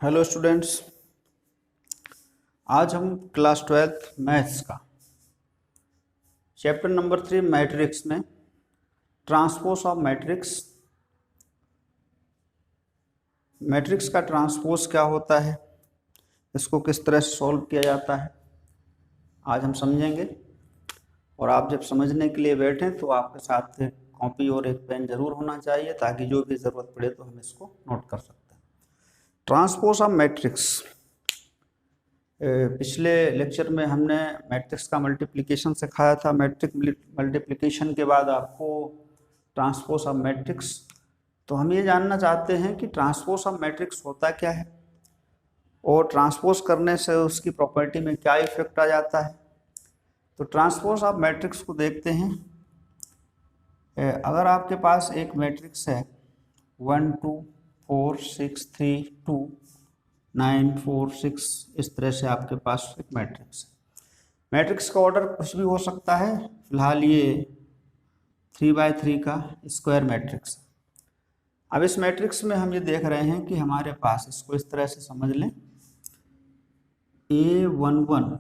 Hello students. आज हम class 12th maths का चैप्टर नंबर 3 मैट्रिक्स में ट्रांसपोज ऑफ मैट्रिक्स का ट्रांसपोज क्या होता है, इसको किस तरह से सॉल्व किया जाता है, आज हम समझेंगे। और आप जब समझने के लिए बैठें तो आपके साथ कॉपी और एक पेन जरूर होना चाहिए, ताकि जो भी ज़रूरत पड़े तो हम इसको नोट कर सकते हैं। ट्रांसपोज ऑफ मैट्रिक्स, पिछले लेक्चर में हमने मैट्रिक्स का मल्टीप्लिकेशन सिखाया था। मैट्रिक मल्टीप्लिकेशन के बाद आपको ट्रांसपोज ऑफ मैट्रिक्स। तो हम ये जानना चाहते हैं कि ट्रांसपोज ऑफ मैट्रिक्स होता क्या है और ट्रांसपोज करने से उसकी प्रॉपर्टी में क्या इफेक्ट आ जाता है। तो ट्रांसपोज ऑफ मैट्रिक्स को देखते हैं। अगर आपके पास एक मैट्रिक्स है 1 2 4 6 3 2 9 4 6, इस तरह से आपके पास एक मैट्रिक्स है। मैट्रिक्स का ऑर्डर कुछ भी हो सकता है। फिलहाल ये 3x3 का स्क्वायर मैट्रिक्स। अब इस मैट्रिक्स में हम ये देख रहे हैं कि हमारे पास, इसको इस तरह से समझ लें, A11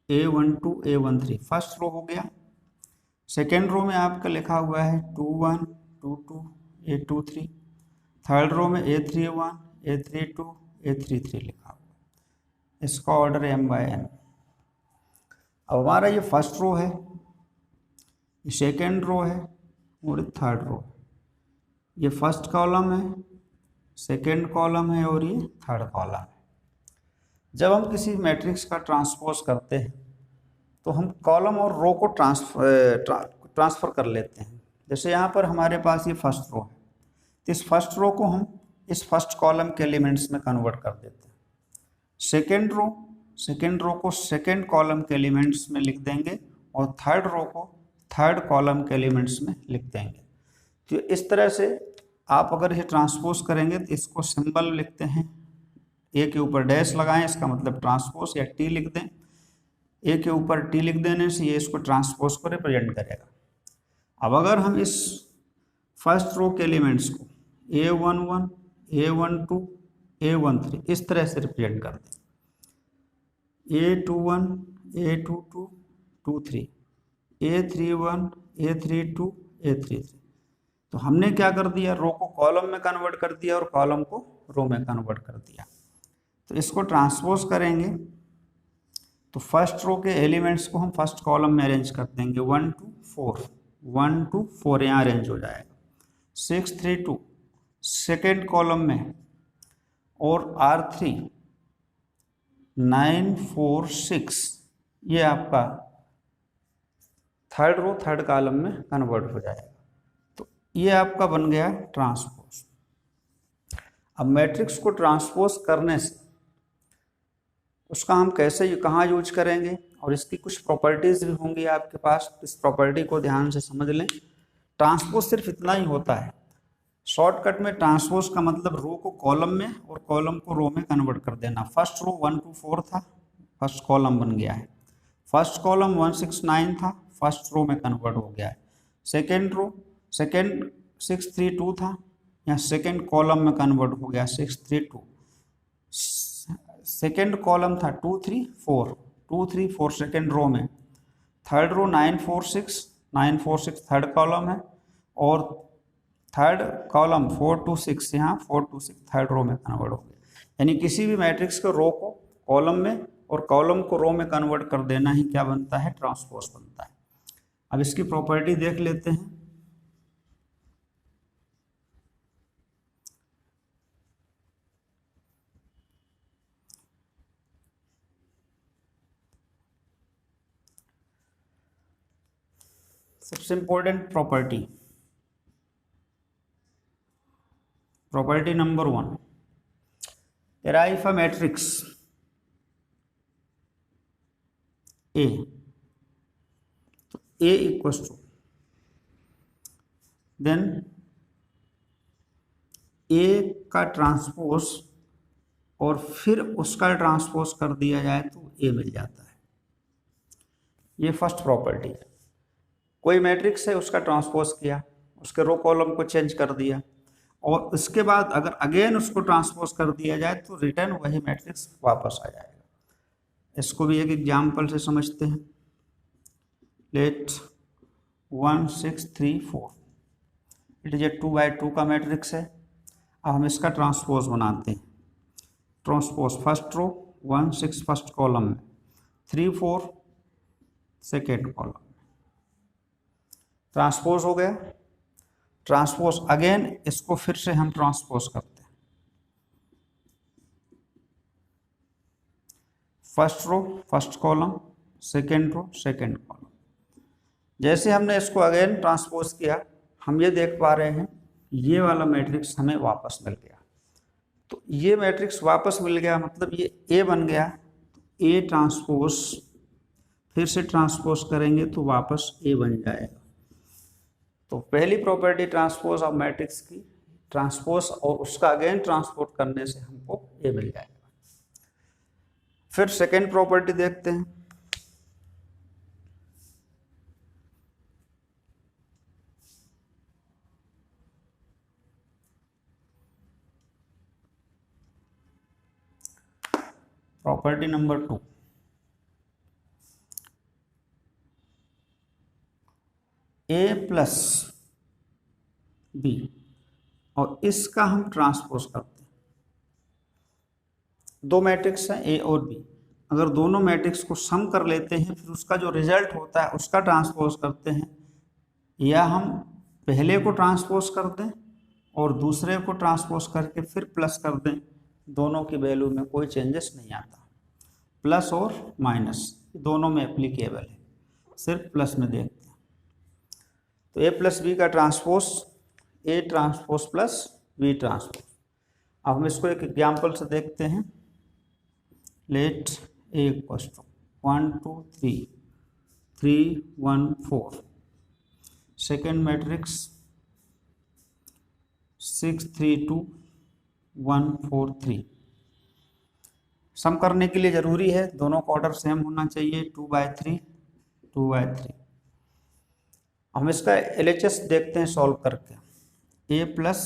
A12 A13 first row हो गया। सेकेंड रो में आपका लिखा हुआ है 21 22 A23। थर्ड रो में A31 A32 A33 लिखा हुआ है। इसका ऑर्डर है m/n। अब हमारा ये फर्स्ट रो है, ये सेकेंड रो है और ये थर्ड रो है। ये फर्स्ट कॉलम है, सेकेंड कॉलम है और ये थर्ड कॉलम है। जब हम किसी मैट्रिक्स का ट्रांसपोज करते हैं तो हम कॉलम और रो को ट्रांसफ़र कर लेते हैं। जैसे यहाँ पर हमारे पास ये फर्स्ट रो है, तो इस फर्स्ट रो को हम इस फर्स्ट कॉलम के एलिमेंट्स में कन्वर्ट कर देते हैं। सेकेंड रो को सेकेंड कॉलम के एलिमेंट्स में लिख देंगे और थर्ड रो को थर्ड कॉलम के एलिमेंट्स में लिख देंगे। तो इस तरह से आप अगर ये ट्रांसपोज करेंगे तो इसको सिंबल लिखते हैं, ए के ऊपर डैश लगाएं, इसका मतलब ट्रांसपोज, या टी लिख दें। ए के ऊपर टी लिख देने से ये इसको ट्रांसपोज को रिप्रेजेंट करेगा। अब अगर हम इस फर्स्ट रो के एलिमेंट्स को A11 A12 A13 इस तरह से रिप्रेजेंट कर दें, A21 A22 23 A31 A32 A33, तो हमने क्या कर दिया, रो को कॉलम में कन्वर्ट कर दिया और कॉलम को रो में कन्वर्ट कर दिया। तो इसको ट्रांसपोज करेंगे तो फर्स्ट रो के एलिमेंट्स को हम फर्स्ट कॉलम में अरेंज कर देंगे। 1 2 4 1 2 4 यहाँ अरेंज हो जाएगा। 6 3 2 सेकेंड कॉलम में, और R3 9 4 6 ये आपका थर्ड रो थर्ड कॉलम में कन्वर्ट हो जाएगा। तो ये आपका बन गया ट्रांसपोज। अब मैट्रिक्स को ट्रांसपोज करने से उसका हम कैसे कहाँ यूज करेंगे और इसकी कुछ प्रॉपर्टीज़ भी होंगी आपके पास। इस प्रॉपर्टी को ध्यान से समझ लें। ट्रांसपोज सिर्फ इतना ही होता है। शॉर्टकट में ट्रांसपोज का मतलब रो को कॉलम में और कॉलम को रो में कन्वर्ट कर देना। फर्स्ट रो 1 2 4 था, फर्स्ट कॉलम बन गया है। फर्स्ट कॉलम 1 6 9 था, फर्स्ट रो में कन्वर्ट हो गया है। सेकेंड 6 3 2 था, या सेकेंड कॉलम में कन्वर्ट हो गया 6 3 2। सेकेंड कॉलम था 2 3 4 सेकेंड रो में। थर्ड रो 9 4 6 थर्ड कॉलम है, और थर्ड कॉलम 4 2 6 यहाँ 4 2 6 थर्ड रो में कन्वर्ट हो गया। यानी किसी भी मैट्रिक्स के रो को कॉलम में और कॉलम को रो में कन्वर्ट कर देना ही क्या बनता है, ट्रांसपोज बनता है। अब इसकी प्रॉपर्टी देख लेते हैं। सबसे important property number 1, derive a matrix A, तो A equals to, then A का ट्रांसपोज और फिर उसका ट्रांसपोज कर दिया जाए तो A मिल जाता है। ये फर्स्ट प्रॉपर्टी है। कोई मैट्रिक्स है, उसका ट्रांसपोज किया, उसके रो कॉलम को चेंज कर दिया, और उसके बाद अगर अगेन उसको ट्रांसपोज कर दिया जाए तो रिटर्न वही मैट्रिक्स वापस आ जाएगा। इसको भी एक एग्जाम्पल से समझते हैं। Let 1 6 3 4 it is a 2 by 2 का मैट्रिक्स है। अब हम इसका ट्रांसपोज बनाते हैं। Transpose first row 1 6 first column में, 3 4 सेकेंड कॉलम में, ट्रांसपोज हो गया। ट्रांसपोज अगेन इसको फिर से हम ट्रांसपोज करते हैं। First row first column, second row second column. जैसे हमने इसको अगेन ट्रांसपोज किया, हम ये देख पा रहे हैं ये वाला मैट्रिक्स हमें वापस मिल गया। तो ये मैट्रिक्स वापस मिल गया मतलब ये ए बन गया। तो ए ट्रांसपोज फिर से ट्रांसपोज करेंगे तो वापस ए बन जाएगा। तो पहली प्रॉपर्टी ट्रांसपोज ऑफ मैट्रिक्स की, ट्रांसपोज और उसका अगेन ट्रांसपोज करने से हमको ए मिल जाएगा। फिर सेकेंड प्रॉपर्टी देखते हैं। प्रॉपर्टी नंबर 2, ए प्लस बी और इसका हम ट्रांसपोज करते हैं। दो मैट्रिक्स हैं ए और बी, अगर दोनों मैट्रिक्स को सम कर लेते हैं फिर उसका जो रिजल्ट होता है उसका ट्रांसपोज करते हैं, या हम पहले को ट्रांसपोज कर दें और दूसरे को ट्रांसपोज करके फिर प्लस कर दें, दोनों की वैल्यू में कोई चेंजेस नहीं आता। प्लस और माइनस दोनों में एप्लीकेबल है, सिर्फ प्लस में देखते हैं। तो ए प्लस बी का transpose A transpose plus B transpose. अब हम इसको एक एग्जाम्पल से देखते हैं। Let A equals to 1 2 3 3 1 4, second matrix 6 3 2 1 4 3। Sum करने के लिए जरूरी है दोनों का ऑर्डर सेम होना चाहिए, 2 by 3 2 by 3। हम इसका LHS देखते हैं सॉल्व करके। ए प्लस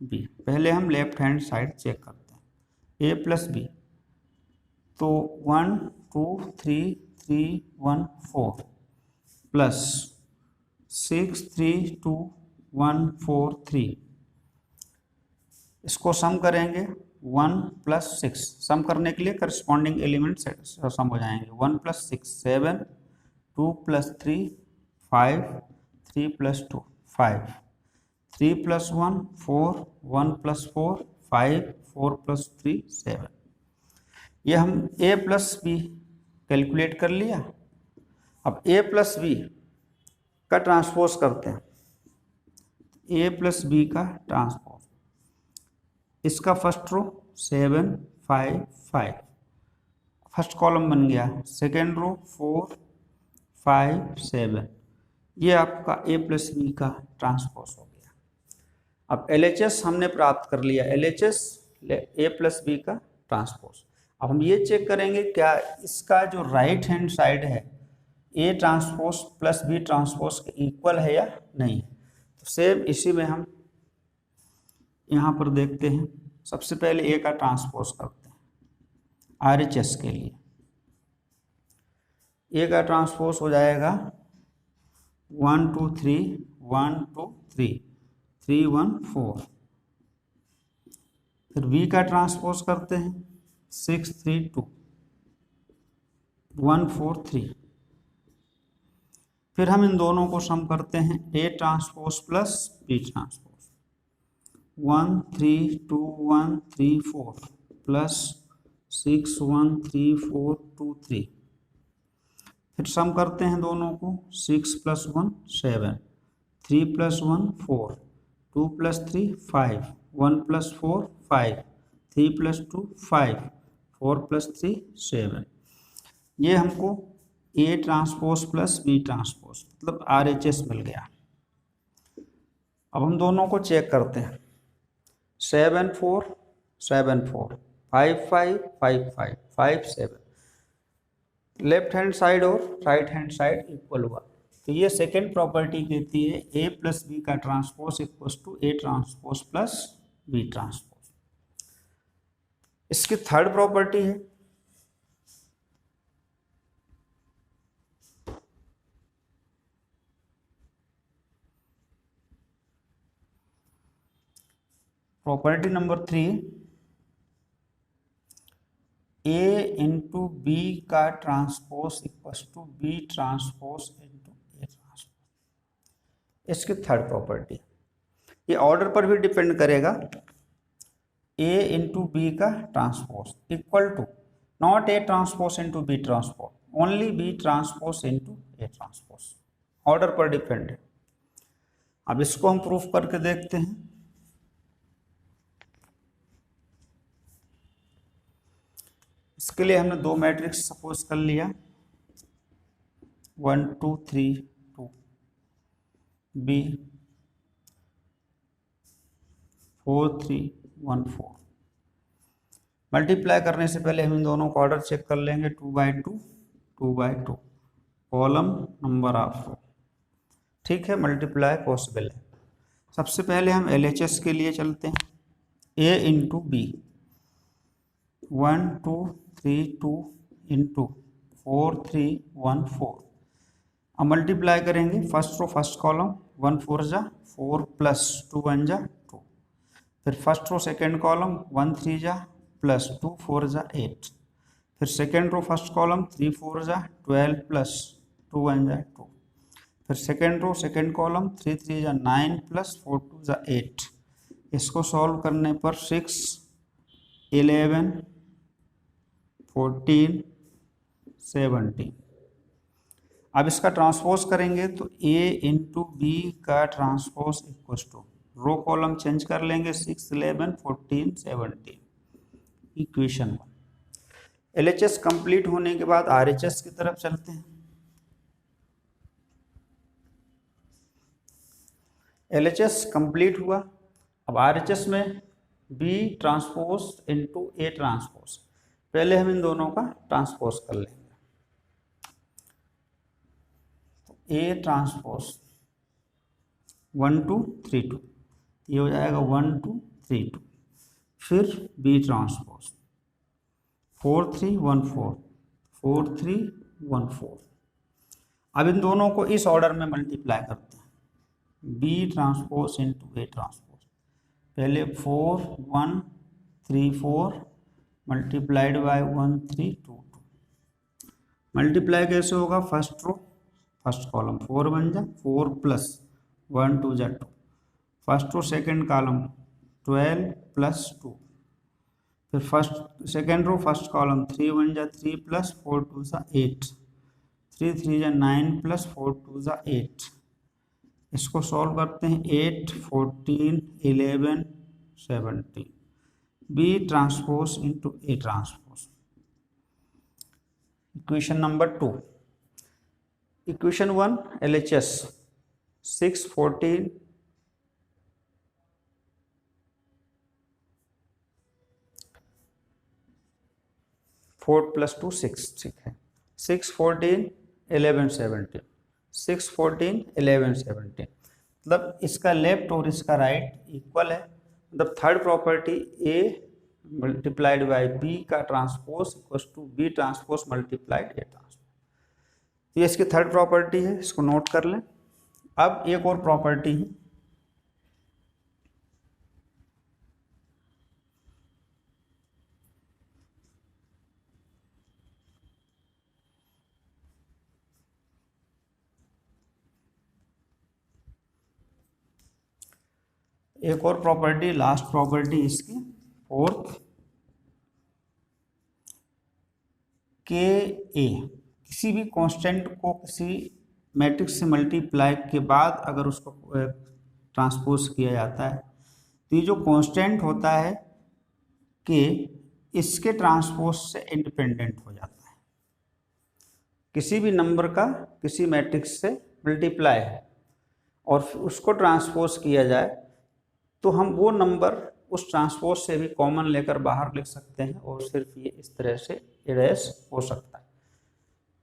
बी, पहले हम लेफ्ट हैंड साइड चेक करते हैं। ए प्लस बी तो 1 2 3 3 1 4 प्लस 6 3 2 1 4 3। इसको सम करेंगे 1 + 6, सम करने के लिए करस्पॉन्डिंग एलिमेंट सम हो जाएंगे। 1 + 6 7, 2 + 3 5, 3 + 2 5, 3 + 1 4, 1 + 4 5, 4 + 3 7। ये हम a प्लस बी कैलकुलेट कर लिया। अब a प्लस बी का ट्रांसपोज करते हैं। a प्लस बी का ट्रांसपोज, इसका फर्स्ट रो 7 5 5 फर्स्ट कॉलम बन गया, सेकेंड रो 4 5 7, ये आपका a प्लस बी का ट्रांसपोज हो गया। अब LHS हमने प्राप्त कर लिया, LHS a प्लस बी का ट्रांसपोज। अब हम ये चेक करेंगे क्या इसका जो राइट हैंड साइड है a transpose plus B transpose के इक्वल है या नहीं। तो सेम इसी में हम यहाँ पर देखते हैं। सबसे पहले a का ट्रांसपोज करते हैं RHS के लिए। a का ट्रांसपोज हो जाएगा 1 2 3 1 2 3 3 1 4। फिर b का ट्रांसपोज करते हैं 6 3 2 1 4 3। फिर हम इन दोनों को सम करते हैं a transpose plus b transpose. 1 3 2 1 3 4 plus 6 1 3 4 2 3। फिर सम करते हैं दोनों को 6 + 1 7, 3 + 1 4, 2 + 3 5, 1 + 4 5, 3 + 2 5, 4 + 3 7। ये हमको a transpose plus b transpose मतलब RHS मिल गया। अब हम दोनों को चेक करते हैं। 7 4 7 4 5 5 5 5 5 7, लेफ्ट हैंड साइड और राइट हैंड साइड इक्वल हुआ। तो ये सेकेंड प्रॉपर्टी कहती है ए प्लस बी का transpose equals to A transpose plus B transpose. इसकी थर्ड प्रॉपर्टी है property number 3, A into B का transpose equals to B transpose into A transpose. इसकी थर्ड प्रॉपर्टी, ये ऑर्डर पर भी डिपेंड करेगा। ए इंटू बी का transpose equal to not A transpose into B transpose, only B transpose into A transpose, order पर depend है। अब इसको हम प्रूफ करके देखते हैं। इसके लिए हमने दो मैट्रिक्स सपोज कर लिया, 1 2 3 2, बी 4 3 1 4। मल्टीप्लाई करने से पहले हम इन दोनों का ऑर्डर चेक कर लेंगे, 2 by 2 2 by 2, column number of row. ठीक है, मल्टीप्लाई पॉसिबल है। सबसे पहले हम LHS के लिए चलते हैं, ए इंटू बी, 1 2 3 2 इंटू 4 3 1 4। अब मल्टीप्लाई करेंगे, फर्स्ट रो फर्स्ट कॉलम, 1 4 जा 4 प्लस 2 1 जा 2। फिर फर्स्ट रो सेकेंड कॉलम, 1 3 जा प्लस 2 4 जा 8। फिर सेकेंड रो फर्स्ट कॉलम, 3 4 जा 12 प्लस 2 1 जा 2। फिर सेकेंड रो सेकेंड कॉलम, 3 3 जा 9 प्लस 4 2 जा 8। इसको सॉल्व करने पर 6 11 14 17। अब इसका ट्रांसपोज करेंगे तो A इंटू बी का transpose equal to, row column change कर लेंगे, 6 11 14 17, इक्वेशन 1। LHS कंप्लीट होने के बाद RHS की तरफ चलते हैं। LHS कंप्लीट हुआ, अब RHS में B transpose into A transpose. पहले हम इन दोनों का ट्रांसपोज कर लेंगे, तो A ट्रांसपोज 1 2 3 2, ये हो जाएगा 1 2 3 2। फिर B ट्रांसपोज 4 3 1 4 4 3 1 4। अब इन दोनों को इस ऑर्डर में मल्टीप्लाई करते हैं, B transpose into A transpose. पहले 4 1 3 4 मल्टीप्लाइड बाय 1 3 2 2। मल्टीप्लाई कैसे होगा, फर्स्ट रो फर्स्ट कॉलम, 4 1 जा 4 प्लस 1 2 जा 2। First row second column, 12 plus 2। फिर first second row first column, 3 1 जा 3 प्लस 4 2 जा 8। 3 3 जा 9 प्लस 4 2 जा 8। इसको सॉल्व करते हैं, 8 14 11 17, B transpose into A transpose. Equation number 2। Equation 1 LHS 6 14 4 plus 2 6, ठीक है, 6 14 11 17, 6 14 11 17। मतलब इसका लेफ्ट और इसका राइट इक्वल है। मतलब third property A multiplied by B का transpose equals to B transpose multiplied A transpose. ये इसकी थर्ड प्रॉपर्टी है, इसको नोट कर लें। अब एक और प्रॉपर्टी है, एक और प्रॉपर्टी, लास्ट प्रॉपर्टी इसकी फोर्थ, के ए किसी भी कांस्टेंट को किसी मैट्रिक्स से मल्टीप्लाई के बाद अगर उसको ट्रांसपोज किया जाता है तो ये जो कांस्टेंट होता है कि इसके ट्रांसपोज से इंडिपेंडेंट हो जाता है। किसी भी नंबर का किसी मैट्रिक्स से मल्टीप्लाई है और उसको ट्रांसपोज किया जाए तो हम वो नंबर उस ट्रांसपोज से भी कॉमन लेकर बाहर लिख सकते हैं और सिर्फ ये इस तरह से इरेज हो सकता है।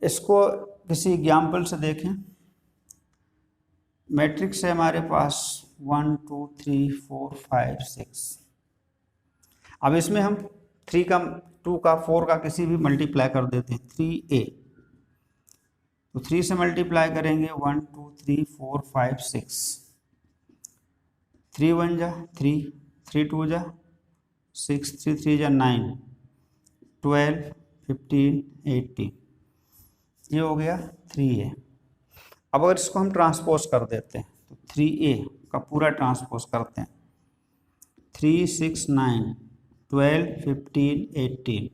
इसको किसी एग्जाम्पल से देखें, मैट्रिक्स है हमारे पास 1 2 3 4 5 6। अब इसमें हम 3 का 2 का 4 का किसी भी मल्टीप्लाई कर देते हैं 3a, तो 3 से मल्टीप्लाई करेंगे 1 2 3 4 5 6, 3 1 जा 3, 3 2 जा 6, 3 3 जा 9, 12 15 18, ये हो गया 3a। अब अगर इसको हम ट्रांसपोज कर देते हैं तो 3a का पूरा ट्रांसपोज करते हैं 3 6 9 12 15 18।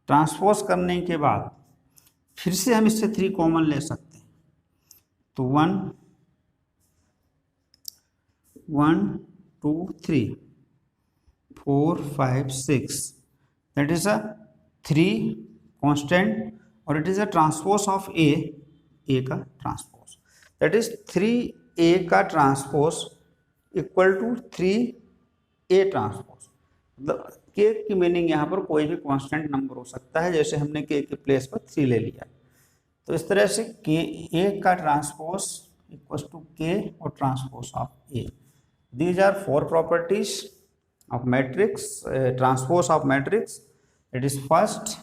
ट्रांसपोज करने के बाद फिर से हम इससे 3 कॉमन ले सकते हैं, तो 1 1 2 3 4 5 6, दैट इज अ 3 कांस्टेंट और it is a transpose of A का ट्रांसपोज, दैट इज 3a का transpose equal to 3a transpose. मतलब के की मीनिंग यहाँ पर कोई भी कांस्टेंट नंबर हो सकता है, जैसे हमने के प्लेस पर 3 ले लिया। तो इस तरह से के ए का ट्रांसपोज इक्वल टू के और transpose of A. These are 4 properties of matrix, transpose of matrix. It is first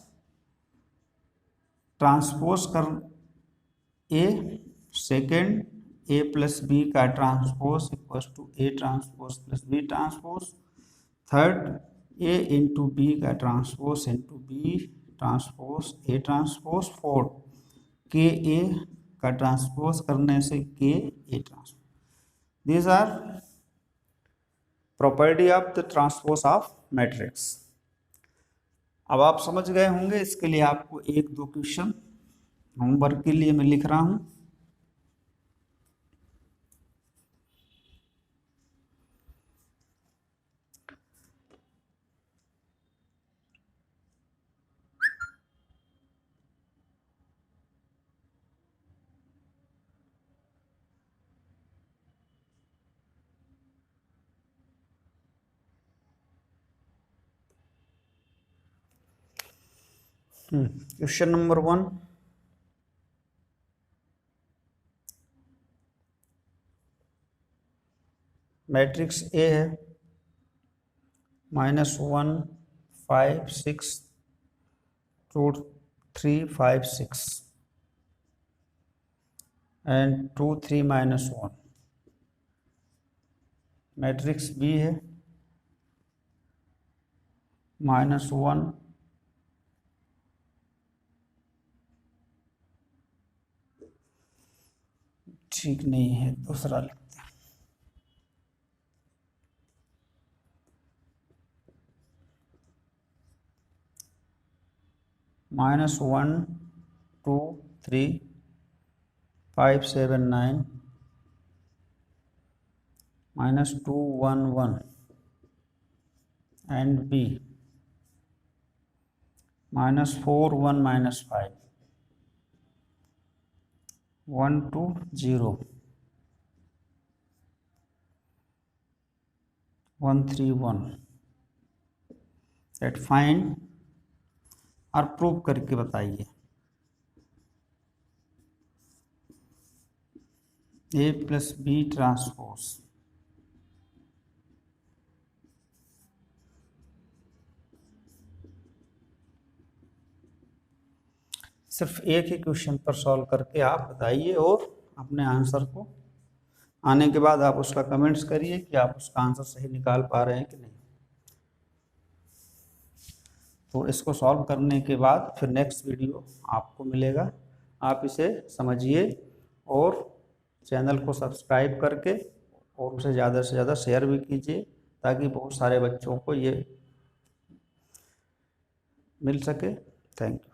transpose कर A, second A plus B का transpose equal to A transpose plus B transpose, third A into B का transpose into B transpose A transpose, fourth K A का transpose करने से K A transpose. These are property of the transpose of matrix. अब आप समझ गए होंगे। इसके लिए आपको 1-2 क्वेश्चन होमवर्क के लिए मैं लिख रहा हूं। क्वेश्चन नंबर 1, मैट्रिक्स ए है -1 5 6 2 3 5 6 एंड 2 3 -1। मैट्रिक्स बी है -1 ठीक नहीं है, दूसरा लिखते हैं। -1 2 3 5 7 9 -2 1 1 and B -4 1 -5 1 2 0 1 3 1। एट फाइंड और प्रूव करके बताइए ए प्लस बी ट्रांसपोज। सिर्फ एक ही क्वेश्चन पर सॉल्व करके आप बताइए और अपने आंसर को आने के बाद आप उसका कमेंट्स करिए कि आप उसका आंसर सही निकाल पा रहे हैं कि नहीं। तो इसको सॉल्व करने के बाद फिर नेक्स्ट वीडियो आपको मिलेगा। आप इसे समझिए और चैनल को सब्सक्राइब करके और उसे ज़्यादा से ज़्यादा शेयर भी कीजिए ताकि बहुत सारे बच्चों को ये मिल सके। Thank you.